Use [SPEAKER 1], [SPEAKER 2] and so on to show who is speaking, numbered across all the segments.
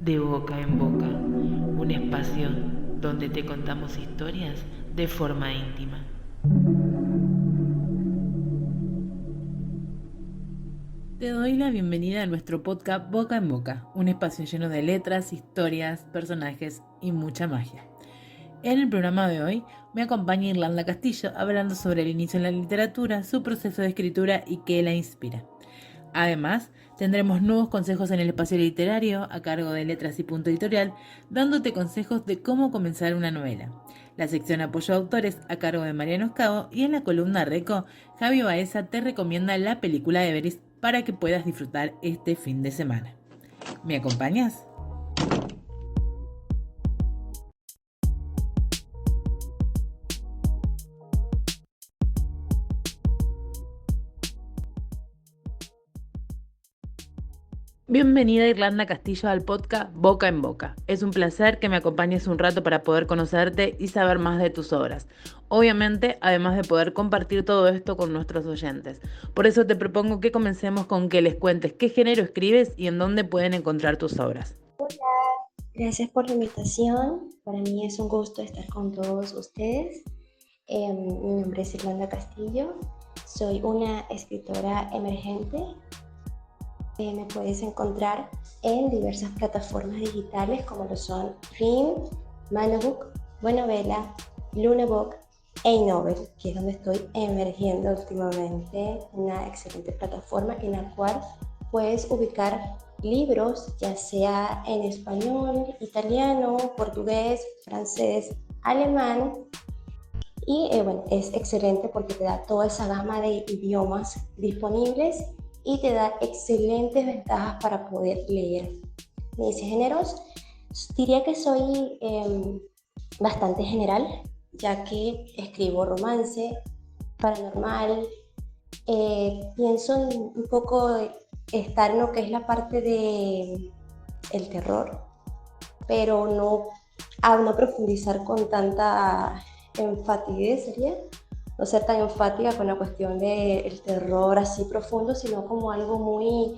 [SPEAKER 1] De boca en boca, un espacio donde te contamos historias de forma íntima. Te doy la bienvenida a nuestro podcast Boca en Boca, un espacio lleno de letras, historias, personajes y mucha magia. En el programa de hoy me acompaña Irlanda Castillo hablando sobre el inicio en la literatura, su proceso de escritura y qué la inspira. Además, tendremos nuevos consejos en el espacio literario a cargo de Letras y Punto Editorial, dándote consejos de cómo comenzar una novela. La sección Apoyo a Autores a cargo de Mariano Escavo y en la columna Reco, Javi Baeza te recomienda la película de Everest para que puedas disfrutar este fin de semana. ¿Me acompañas? Bienvenida Irlanda Castillo al podcast Boca en Boca. Es un placer que me acompañes un rato para poder conocerte y saber más de tus obras. Obviamente, además de poder compartir todo esto con nuestros oyentes. Por eso te propongo que comencemos con que les cuentes qué género escribes y en dónde pueden encontrar tus obras.
[SPEAKER 2] Gracias por la invitación. Para mí es un gusto estar con todos ustedes. Mi nombre es Irlanda Castillo. Soy una escritora emergente. Me puedes encontrar en diversas plataformas digitales como lo son Ring, Manobook, Buenovela, Lunabook e Innovel, que es donde estoy emergiendo últimamente, una excelente plataforma en la cual puedes ubicar libros, ya sea en español, italiano, portugués, francés, alemán. Y bueno, es excelente porque te da toda esa gama de idiomas disponibles y te da excelentes ventajas para poder leer. Me dice géneros, diría que soy bastante general, ya que escribo romance, paranormal, pienso un poco estar en lo que es la parte de el terror, pero no profundizar con tanta enfatidez, sería no ser tan enfática con la cuestión del terror así profundo, sino como algo muy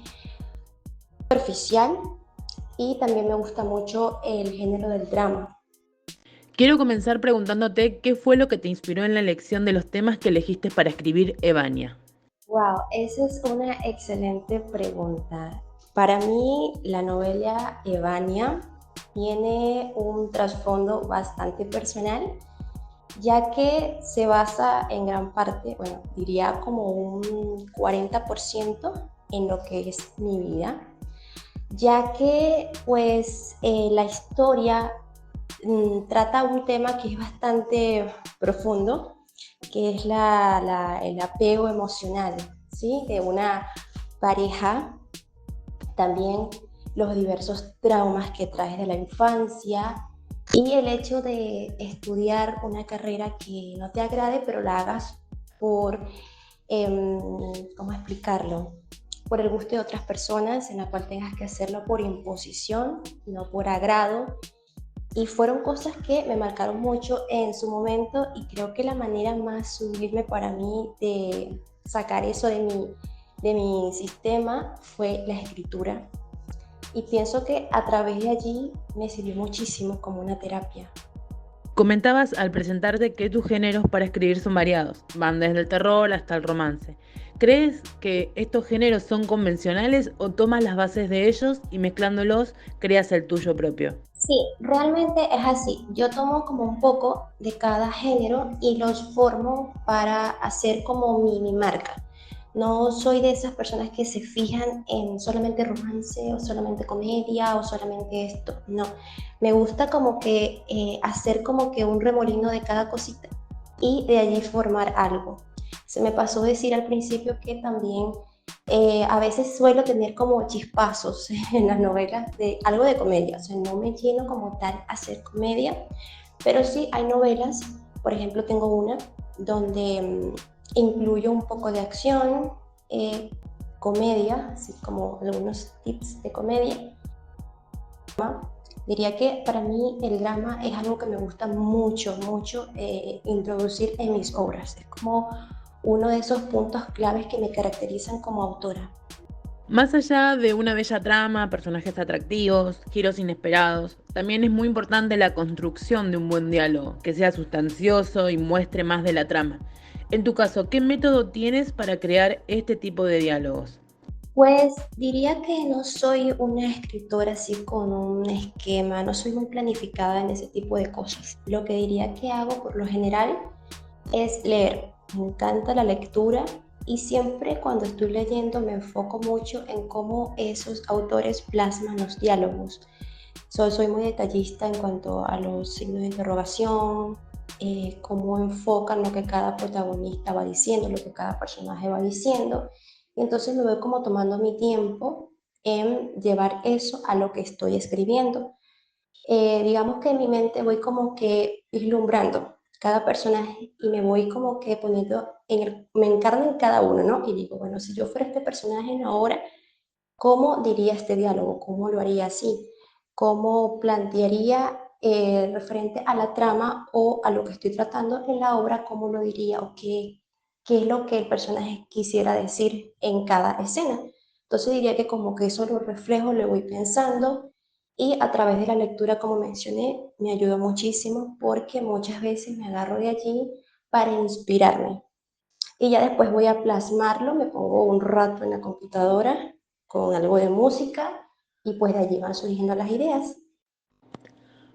[SPEAKER 2] superficial. Y también me gusta mucho el género del drama.
[SPEAKER 1] Quiero comenzar preguntándote qué fue lo que te inspiró en la elección de los temas que elegiste para escribir Evania.
[SPEAKER 2] Wow, esa es una excelente pregunta. Para mí, la novela Evania tiene un trasfondo bastante personal, ya que se basa en gran parte, bueno, diría como un 40% en lo que es mi vida, ya que pues la historia trata un tema que es bastante profundo, que es el apego emocional, ¿sí? De una pareja, también los diversos traumas que traes de la infancia y el hecho de estudiar una carrera que no te agrade, pero la hagas por, ¿cómo explicarlo? Por el gusto de otras personas, en la cual tengas que hacerlo por imposición, no por agrado. Y fueron cosas que me marcaron mucho en su momento y creo que la manera más sublime para mí de sacar eso de mi sistema fue la escritura. Y pienso que a través de allí me sirvió muchísimo como una terapia.
[SPEAKER 1] Comentabas al presentarte que tus géneros para escribir son variados, van desde el terror hasta el romance. ¿Crees que estos géneros son convencionales o tomas las bases de ellos y mezclándolos creas el tuyo propio?
[SPEAKER 2] Sí, realmente es así. Yo tomo como un poco de cada género y los formo para hacer como mi marca. No soy de esas personas que se fijan en solamente romance o solamente comedia o solamente esto. No, me gusta como que hacer como que un remolino de cada cosita y de allí formar algo. Se me pasó decir al principio que también a veces suelo tener como chispazos en las novelas de algo de comedia, o sea, no me lleno como tal a hacer comedia, pero sí hay novelas, por ejemplo, tengo una donde incluyo un poco de acción, comedia, así como algunos tips de comedia. Diría que para mí el drama es algo que me gusta mucho, mucho introducir en mis obras. Es como uno de esos puntos claves que me caracterizan como autora.
[SPEAKER 1] Más allá de una bella trama, personajes atractivos, giros inesperados, también es muy importante la construcción de un buen diálogo, que sea sustancioso y muestre más de la trama. En tu caso, ¿qué método tienes para crear este tipo de diálogos?
[SPEAKER 2] Pues diría que no soy una escritora así con un esquema, no soy muy planificada en ese tipo de cosas. Lo que diría que hago por lo general es leer. Me encanta la lectura y siempre cuando estoy leyendo me enfoco mucho en cómo esos autores plasman los diálogos. Soy muy detallista en cuanto a los signos de interrogación, cómo enfocan lo que cada protagonista va diciendo, lo que cada personaje va diciendo. Y entonces me voy como tomando mi tiempo en llevar eso a lo que estoy escribiendo. Digamos que en mi mente voy como que vislumbrando cada personaje y me voy como que poniendo me encarno en cada uno, ¿no? Y digo, bueno, si yo fuera este personaje ahora, ¿cómo diría este diálogo? ¿Cómo lo haría así? ¿Cómo plantearía referente a la trama o a lo que estoy tratando en la obra? ¿Cómo lo diría? ¿O qué es lo que el personaje quisiera decir en cada escena? Entonces diría que como que eso lo reflejo, lo voy pensando y a través de la lectura, como mencioné, me ayudó muchísimo porque muchas veces me agarro de allí para inspirarme y ya después voy a plasmarlo, me pongo un rato en la computadora con algo de música y pues de allí van surgiendo las ideas.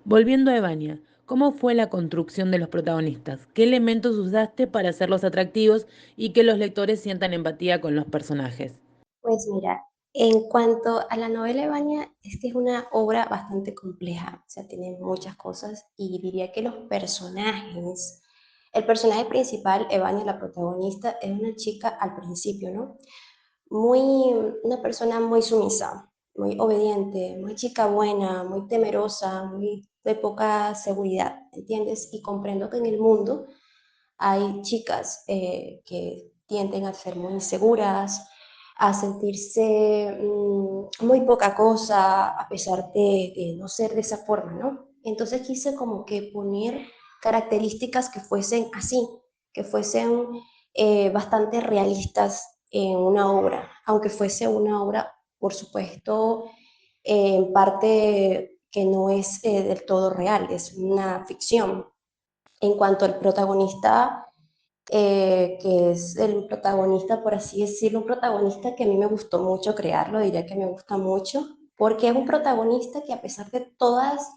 [SPEAKER 1] Volviendo a Evania, ¿cómo fue la construcción de los protagonistas? ¿Qué elementos usaste para hacerlos atractivos y que los lectores sientan empatía con los personajes?
[SPEAKER 2] Pues mira, en cuanto a la novela Ebaña, es que es una obra bastante compleja, o sea, tiene muchas cosas y diría que los personajes, el personaje principal, Ebaña, la protagonista, es una chica al principio, ¿no? Muy, una persona muy sumisa, muy obediente, muy chica buena, muy temerosa, muy de poca seguridad, ¿entiendes? Y comprendo que en el mundo hay chicas que tienden a ser muy inseguras, a sentirse muy poca cosa, a pesar de no ser de esa forma, ¿no? Entonces quise como que poner características que fuesen así, que fuesen bastante realistas en una obra, aunque fuese una obra, por supuesto, en parte que no es del todo real, es una ficción. En cuanto al protagonista, que es el protagonista, por así decirlo, un protagonista que a mí me gustó mucho crearlo, diría que me gusta mucho, porque es un protagonista que a pesar de todas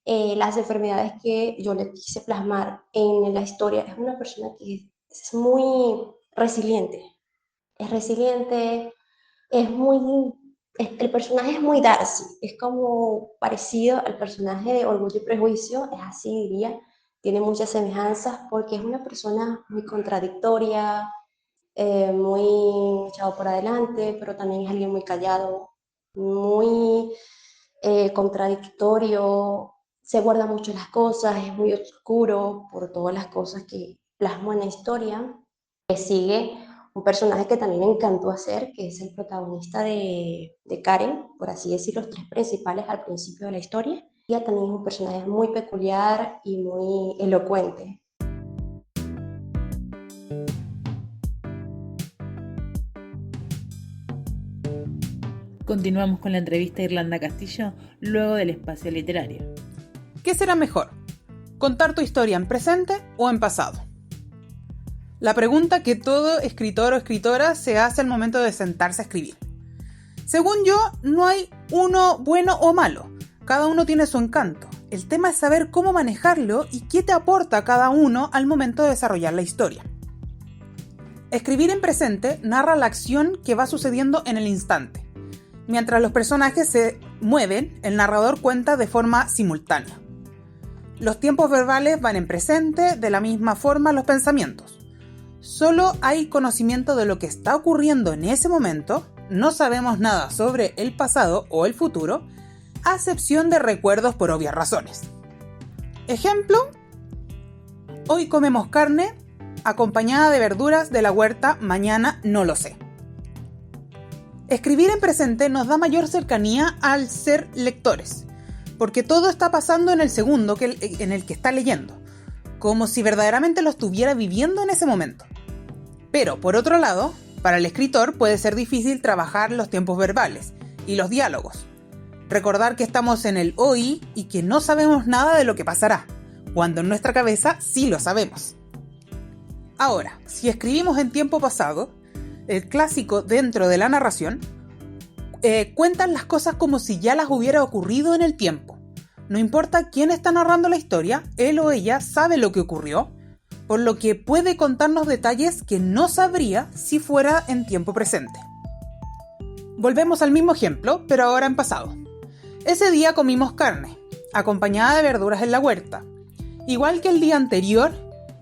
[SPEAKER 2] las enfermedades que yo le quise plasmar en la historia, es una persona que es muy resiliente, es muy, el personaje es muy Darcy, es como parecido al personaje de Orgullo y Prejuicio, es así diría, tiene muchas semejanzas porque es una persona muy contradictoria, muy echado por adelante, pero también es alguien muy callado, muy contradictorio, se guarda mucho las cosas, es muy oscuro por todas las cosas que plasma en la historia. Que sigue un personaje que también me encantó hacer, que es el protagonista de Karen, por así decir, los tres principales al principio de la historia. Ella también es un personaje muy peculiar y muy elocuente.
[SPEAKER 1] Continuamos con la entrevista a Irlanda Castillo luego del espacio literario.
[SPEAKER 3] ¿Qué será mejor? ¿Contar tu historia en presente o en pasado? La pregunta que todo escritor o escritora se hace al momento de sentarse a escribir. Según yo, no hay uno bueno o malo. Cada uno tiene su encanto. El tema es saber cómo manejarlo y qué te aporta cada uno al momento de desarrollar la historia. Escribir en presente narra la acción que va sucediendo en el instante. Mientras los personajes se mueven, el narrador cuenta de forma simultánea. Los tiempos verbales van en presente, de la misma forma los pensamientos. Solo hay conocimiento de lo que está ocurriendo en ese momento, no sabemos nada sobre el pasado o el futuro, a excepción de recuerdos por obvias razones. Ejemplo, hoy comemos carne acompañada de verduras de la huerta, mañana no lo sé. Escribir en presente nos da mayor cercanía al ser lectores, porque todo está pasando en el segundo en el que está leyendo, como si verdaderamente lo estuviera viviendo en ese momento. Pero, por otro lado, Para el escritor puede ser difícil trabajar los tiempos verbales y los diálogos. Recordar que estamos en el hoy y que no sabemos nada de lo que pasará, cuando en nuestra cabeza sí lo sabemos. Ahora, si escribimos en tiempo pasado, el clásico dentro de la narración, cuentan las cosas como si ya las hubiera ocurrido en el tiempo. No importa quién está narrando la historia, él o ella sabe lo que ocurrió, por lo que puede contarnos detalles que no sabría si fuera en tiempo presente. Volvemos al mismo ejemplo, pero ahora en pasado. Ese día comimos carne, acompañada de verduras en la huerta, igual que el día anterior,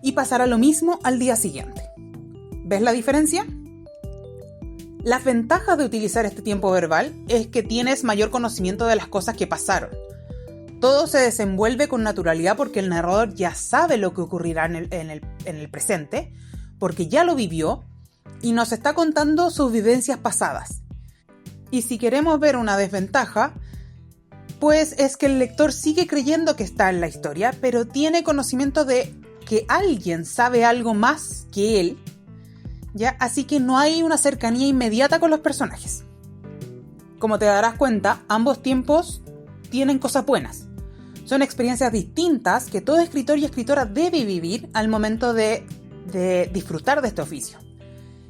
[SPEAKER 3] y pasará lo mismo al día siguiente. ¿Ves la diferencia? Las ventajas de utilizar este tiempo verbal es que tienes mayor conocimiento de las cosas que pasaron. Todo se desenvuelve con naturalidad porque el narrador ya sabe lo que ocurrirá en el presente, porque ya lo vivió y nos está contando sus vivencias pasadas. Y si queremos ver una desventaja, pues es que el lector sigue creyendo que está en la historia, pero tiene conocimiento de que alguien sabe algo más que él, ¿ya? Así que no hay una cercanía inmediata con los personajes. Como te darás cuenta, ambos tiempos tienen cosas buenas. Son experiencias distintas que todo escritor y escritora debe vivir al momento de disfrutar de este oficio.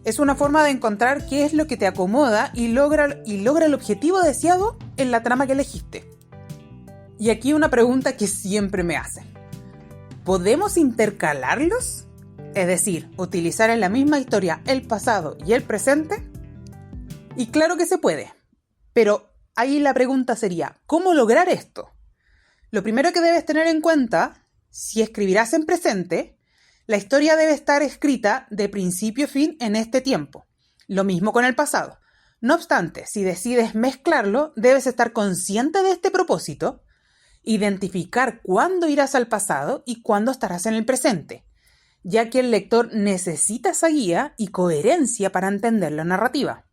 [SPEAKER 3] Es una forma de encontrar qué es lo que te acomoda y logra el objetivo deseado en la trama que elegiste. Y aquí una pregunta que siempre me hacen. ¿Podemos intercalarlos? Es decir, utilizar en la misma historia el pasado y el presente. Y claro que se puede, pero ahí la pregunta sería, ¿cómo lograr esto? Lo primero que debes tener en cuenta, si escribirás en presente, la historia debe estar escrita de principio a fin en este tiempo. Lo mismo con el pasado. No obstante, si decides mezclarlo, debes estar consciente de este propósito, identificar cuándo irás al pasado y cuándo estarás en el presente, ya que el lector necesita esa guía y coherencia para entender la narrativa.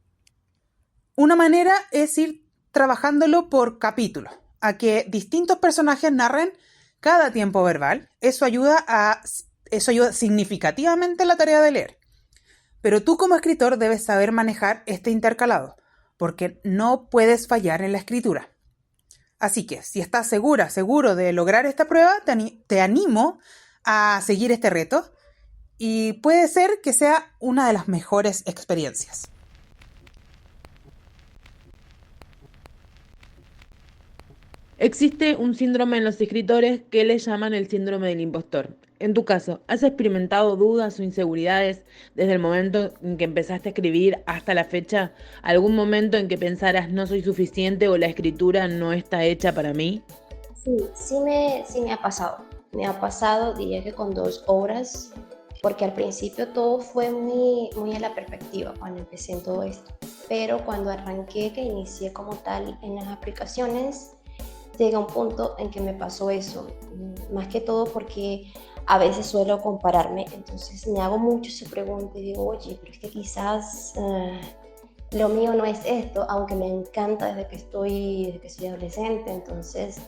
[SPEAKER 3] Una manera es ir trabajándolo por capítulo, a que distintos personajes narren cada tiempo verbal. Eso ayuda significativamente en la tarea de leer. Pero tú como escritor debes saber manejar este intercalado, porque no puedes fallar en la escritura. Así que, si estás seguro de lograr esta prueba, te animo a seguir este reto y puede ser que sea una de las mejores experiencias.
[SPEAKER 1] Existe un síndrome en los escritores que le llaman el síndrome del impostor. En tu caso, ¿has experimentado dudas o inseguridades desde el momento en que empezaste a escribir hasta la fecha? ¿Algún momento en que pensaras no soy suficiente o la escritura no está hecha para mí?
[SPEAKER 2] Sí me ha pasado. Me ha pasado, diría que con 2 obras, porque al principio todo fue muy a la perspectiva cuando empecé en todo esto. Pero cuando arranqué, que inicié como tal en las aplicaciones, llega un punto en que me pasó eso, más que todo porque a veces suelo compararme, entonces me hago mucho esa pregunta y digo, oye, pero es que quizás lo mío no es esto, aunque me encanta desde que soy adolescente, entonces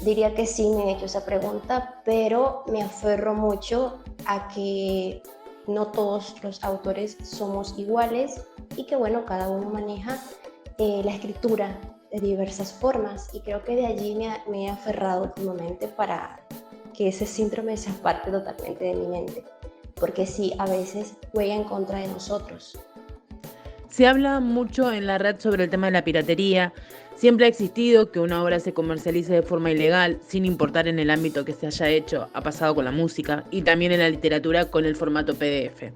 [SPEAKER 2] diría que sí me he hecho esa pregunta, pero me aferro mucho a que no todos los autores somos iguales y que bueno, cada uno maneja la escritura de diversas formas y creo que de allí me he aferrado últimamente para que ese síndrome se aparte totalmente de mi mente, porque sí, a veces juega en contra de nosotros.
[SPEAKER 1] Se habla mucho en la red sobre el tema de la piratería. Siempre ha existido que una obra se comercialice de forma ilegal, sin importar en el ámbito que se haya hecho. Ha pasado con la música y también en la literatura con el formato PDF.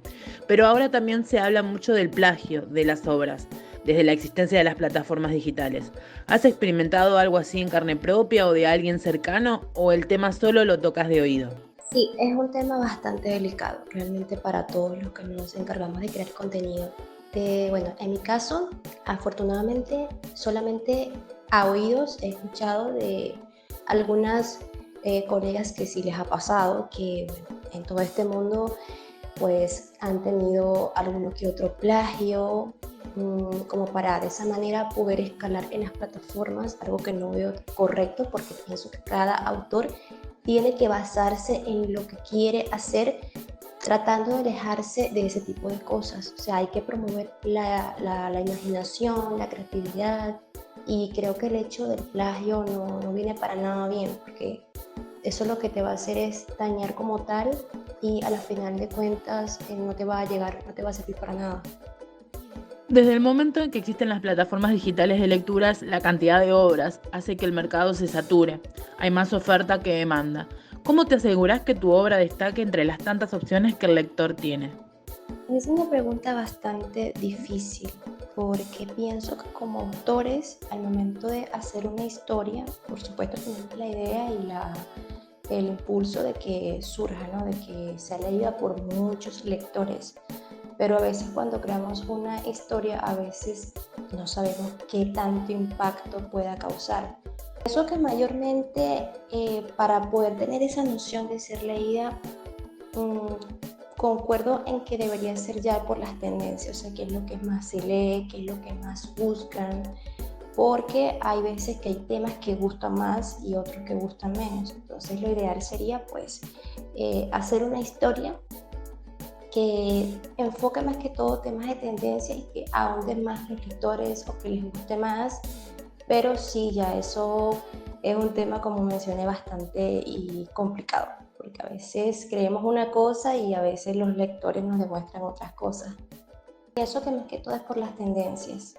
[SPEAKER 1] Pero ahora también se habla mucho del plagio de las obras, desde la existencia de las plataformas digitales. ¿Has experimentado algo así en carne propia o de alguien cercano, o el tema solo lo tocas de oído?
[SPEAKER 2] Sí, es un tema bastante delicado, realmente para todos los que nos encargamos de crear contenido. Bueno, en mi caso, afortunadamente, solamente a oídos he escuchado de algunas colegas que sí les ha pasado, que bueno, en todo este mundo pues han tenido alguno que otro plagio, como para de esa manera poder escalar en las plataformas, algo que no veo correcto porque pienso que cada autor tiene que basarse en lo que quiere hacer tratando de alejarse de ese tipo de cosas. O sea, hay que promover la imaginación, la creatividad, y creo que el hecho del plagio no viene para nada bien, porque eso lo que te va a hacer es dañar como tal y a la final de cuentas no te va a llegar, no te va a servir para nada.
[SPEAKER 1] Desde el momento en que existen las plataformas digitales de lecturas, la cantidad de obras hace que el mercado se sature. Hay más oferta que demanda. ¿Cómo te aseguras que tu obra destaque entre las tantas opciones que el lector tiene?
[SPEAKER 2] Es una pregunta bastante difícil porque pienso que como autores, al momento de hacer una historia, por supuesto tenemos la idea y el impulso de que surja, ¿no? De que sea leída por muchos lectores. Pero a veces cuando creamos una historia, a veces no sabemos qué tanto impacto pueda causar. Pienso que mayormente para poder tener esa noción de ser leída, concuerdo en que debería ser ya por las tendencias, o sea, qué es lo que más se lee, qué es lo que más buscan, porque hay veces que hay temas que gustan más y otros que gustan menos. Entonces lo ideal sería pues hacer una historia que enfoque más que todo temas de tendencia y que ahonde más los lectores o que les guste más, pero sí, ya eso es un tema, como mencioné, bastante y complicado, porque a veces creemos una cosa y a veces los lectores nos demuestran otras cosas. Pienso que más que todo es por las tendencias.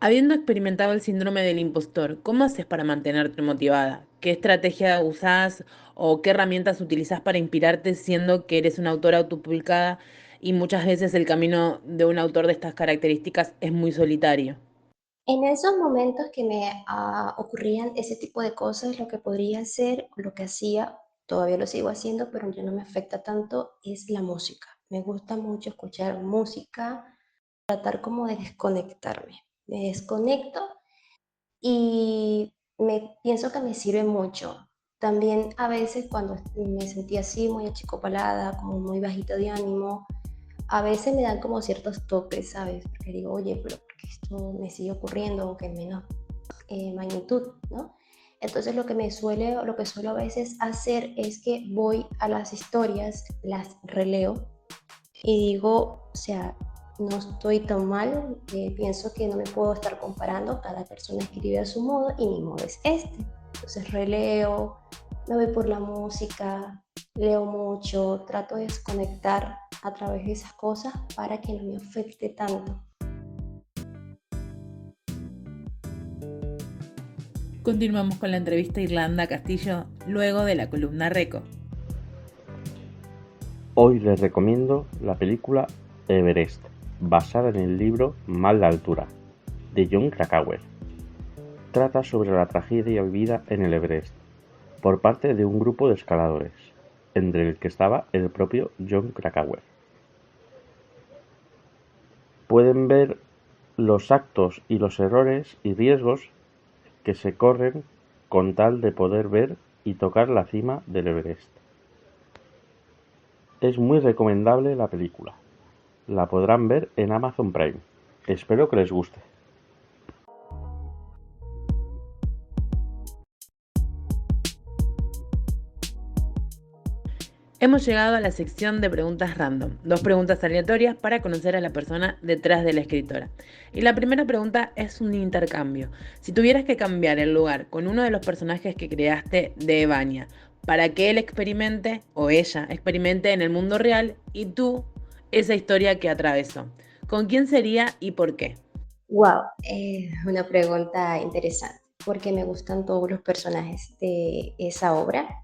[SPEAKER 1] Habiendo experimentado el síndrome del impostor, ¿cómo haces para mantenerte motivada? ¿Qué estrategia usás o qué herramientas utilizás para inspirarte siendo que eres una autora autopublicada y muchas veces el camino de un autor de estas características es muy solitario?
[SPEAKER 2] En esos momentos que me ocurrían ese tipo de cosas, lo que podría hacer, lo que hacía, todavía lo sigo haciendo, pero ya no me afecta tanto, es la música. Me gusta mucho escuchar música, tratar como de desconectarme. Me desconecto y pienso que me sirve mucho. También a veces cuando me sentía así, muy achicopalada, como muy bajita de ánimo, a veces me dan como ciertos toques, ¿sabes? Porque digo, oye, pero ¿por qué esto me sigue ocurriendo, aunque en menos magnitud, ¿no? Entonces lo que suelo a veces hacer es que voy a las historias, las releo y digo, o sea, no estoy tan mal, pienso que no me puedo estar comparando, cada persona escribe a su modo y mi modo es este. Entonces releo, me voy por la música, leo mucho, trato de desconectar a través de esas cosas para que no me afecte tanto.
[SPEAKER 1] Continuamos con la entrevista a Irlanda Castillo luego de la columna Reco.
[SPEAKER 4] Hoy les recomiendo la película Everest, basada en el libro Mal de altura, de Jon Krakauer. Trata sobre la tragedia vivida en el Everest por parte de un grupo de escaladores, entre el que estaba el propio Jon Krakauer. Pueden ver los actos y los errores y riesgos que se corren con tal de poder ver y tocar la cima del Everest. Es muy recomendable la película. La podrán ver en Amazon Prime. Espero que les guste.
[SPEAKER 1] Hemos llegado a la sección de preguntas random, 2 preguntas aleatorias para conocer a la persona detrás de la escritora. Y la primera pregunta es un intercambio. Si tuvieras que cambiar el lugar con uno de los personajes que creaste de Evania, para que él experimente, o ella experimente en el mundo real, y tú, esa historia que atravesó, ¿con quién sería y por qué?
[SPEAKER 2] Wow, una pregunta interesante, porque me gustan todos los personajes de esa obra,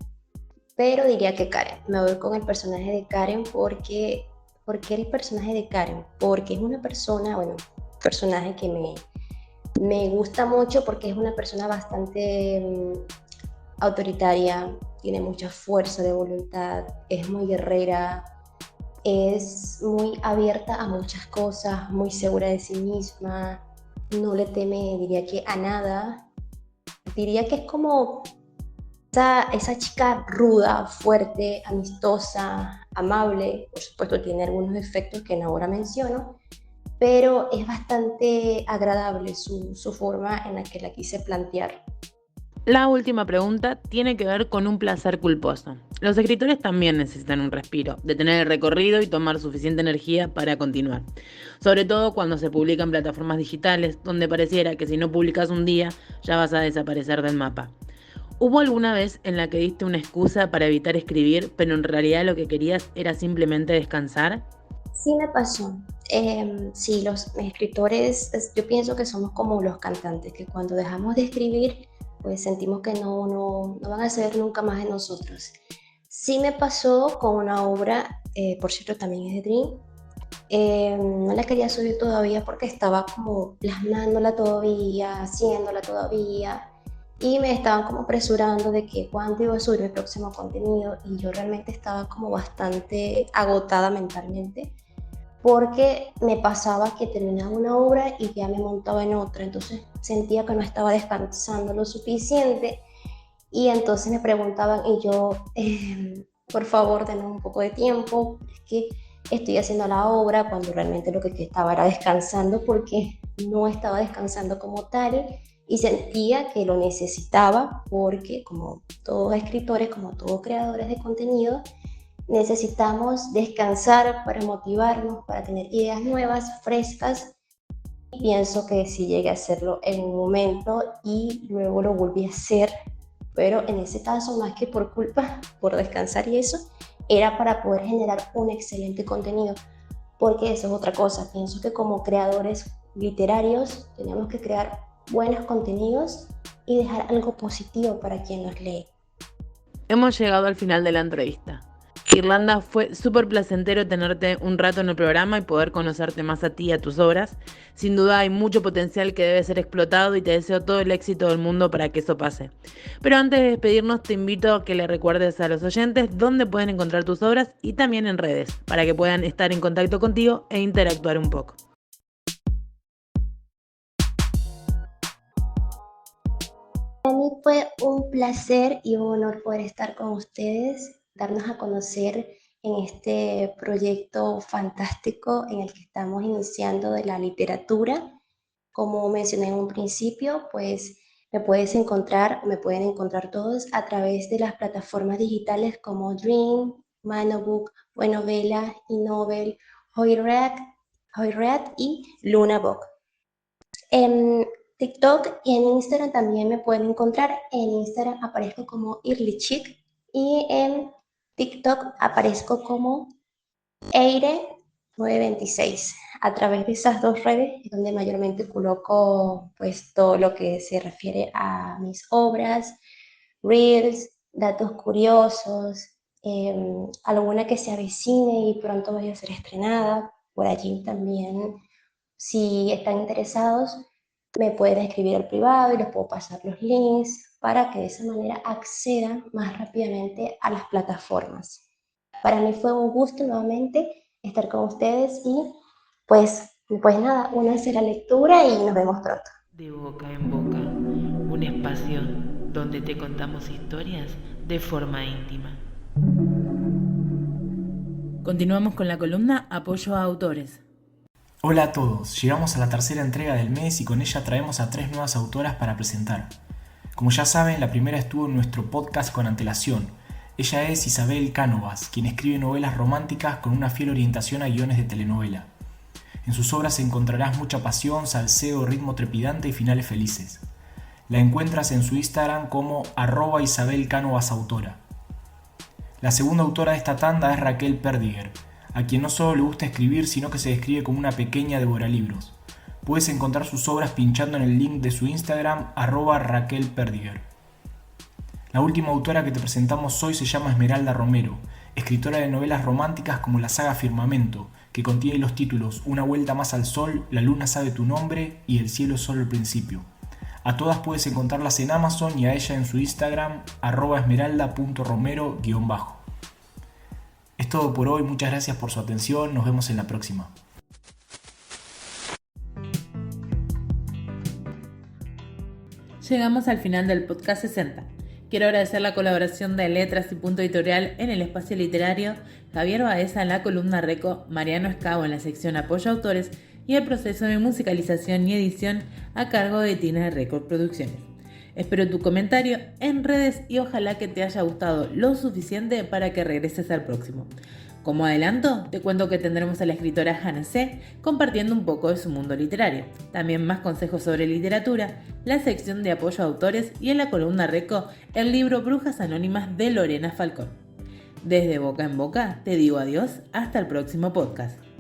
[SPEAKER 2] pero diría que Karen. Me voy con el personaje de Karen porque, ¿por qué el personaje de Karen? Porque es una persona, bueno, personaje que me gusta mucho porque es una persona bastante autoritaria, tiene mucha fuerza de voluntad, es muy guerrera, es muy abierta a muchas cosas, muy segura de sí misma, no le teme, diría que a nada. Diría que es como esa chica ruda, fuerte, amistosa, amable. Por supuesto tiene algunos defectos que ahora menciono, pero es bastante agradable su forma en la que la quise plantear.
[SPEAKER 1] La última pregunta tiene que ver con un placer culposo. Los escritores también necesitan un respiro, detener el recorrido y tomar suficiente energía para continuar. Sobre todo cuando se publica en plataformas digitales, donde pareciera que si no publicas un día, ya vas a desaparecer del mapa. ¿Hubo alguna vez en la que diste una excusa para evitar escribir, pero en realidad lo que querías era simplemente descansar?
[SPEAKER 2] Sí me pasó. Sí, los escritores, yo pienso que somos como los cantantes, que cuando dejamos de escribir, pues sentimos que no van a ser nunca más de nosotros. Sí me pasó con una obra, por cierto también es de Dream. No la quería subir todavía porque estaba como plasmándola todavía, haciéndola todavía, y me estaban como apresurando de que cuándo iba a subir mi próximo contenido, y yo realmente estaba como bastante agotada mentalmente porque me pasaba que terminaba una obra y ya me montaba en otra, entonces sentía que no estaba descansando lo suficiente, y entonces me preguntaban y yo, por favor, denme un poco de tiempo, es que estoy haciendo la obra, cuando realmente lo que estaba era descansando, porque no estaba descansando como tal y sentía que lo necesitaba, porque como todos escritores, como todos creadores de contenido, necesitamos descansar para motivarnos, para tener ideas nuevas, frescas. Y pienso que sí llegué a hacerlo en un momento y luego lo volví a hacer, pero en ese caso, más que por culpa, por descansar y eso, era para poder generar un excelente contenido, porque eso es otra cosa. Pienso que como creadores literarios tenemos que crear buenos contenidos y dejar algo positivo para quien nos lee.
[SPEAKER 1] Hemos llegado al final de la entrevista. Irlanda, fue súper placentero tenerte un rato en el programa y poder conocerte más a ti y a tus obras. Sin duda hay mucho potencial que debe ser explotado y te deseo todo el éxito del mundo para que eso pase. Pero antes de despedirnos te invito a que le recuerdes a los oyentes dónde pueden encontrar tus obras y también en redes, para que puedan estar en contacto contigo e interactuar un poco.
[SPEAKER 2] Para mí fue un placer y un honor poder estar con ustedes, darnos a conocer en este proyecto fantástico en el que estamos iniciando de la literatura. Como mencioné en un principio, pues me pueden encontrar todos a través de las plataformas digitales como Dream, Manobook, Buenovela, Inovel, Hoyread y Lunabook. En TikTok y en Instagram también me pueden encontrar. En Instagram aparezco como Irlichic y en TikTok aparezco como Eire926. A través de esas dos redes es donde mayormente coloco pues todo lo que se refiere a mis obras, reels, datos curiosos, alguna que se avecine y pronto vaya a ser estrenada. Por allí también, si están interesados, me pueden escribir al privado y les puedo pasar los links para que de esa manera accedan más rápidamente a las plataformas. Para mí fue un gusto nuevamente estar con ustedes y pues nada, únanse a la lectura y nos vemos pronto.
[SPEAKER 1] De boca en boca, un espacio donde te contamos historias de forma íntima. Continuamos con la columna Apoyo a Autores.
[SPEAKER 5] Hola a todos, llegamos a la tercera entrega del mes y con ella traemos a 3 nuevas autoras para presentar. Como ya saben, la primera estuvo en nuestro podcast con antelación. Ella es Isabel Cánovas, quien escribe novelas románticas con una fiel orientación a guiones de telenovela. En sus obras encontrarás mucha pasión, salseo, ritmo trepidante y finales felices. La encuentras en su Instagram como @IsabelCánovasAutora. La segunda autora de esta tanda es Raquel Perdiger, a quien no solo le gusta escribir, sino que se describe como una pequeña devoralibros. Puedes encontrar sus obras pinchando en el link de su Instagram @RaquelPerdiger. La última autora que te presentamos hoy se llama Esmeralda Romero, escritora de novelas románticas como la saga Firmamento, que contiene los títulos Una vuelta más al sol, La luna sabe tu nombre y El cielo es solo el principio. A todas puedes encontrarlas en Amazon y a ella en su Instagram @esmeralda.romero_. Es todo por hoy, muchas gracias por su atención, nos vemos en la próxima.
[SPEAKER 1] Llegamos al final del podcast 60. Quiero agradecer la colaboración de Letras y Punto Editorial en el espacio literario, Javier Baeza en la columna Reco, Mariano Escavo en la sección Apoyo a Autores y el proceso de musicalización y edición a cargo de Tina Record Producciones. Espero tu comentario en redes y ojalá que te haya gustado lo suficiente para que regreses al próximo. Como adelanto, te cuento que tendremos a la escritora Hannah C. compartiendo un poco de su mundo literario, también más consejos sobre literatura, la sección de apoyo a autores y en la columna Reco, el libro Brujas Anónimas de Lorena Falcón. Desde Boca en Boca te digo adiós, hasta el próximo podcast.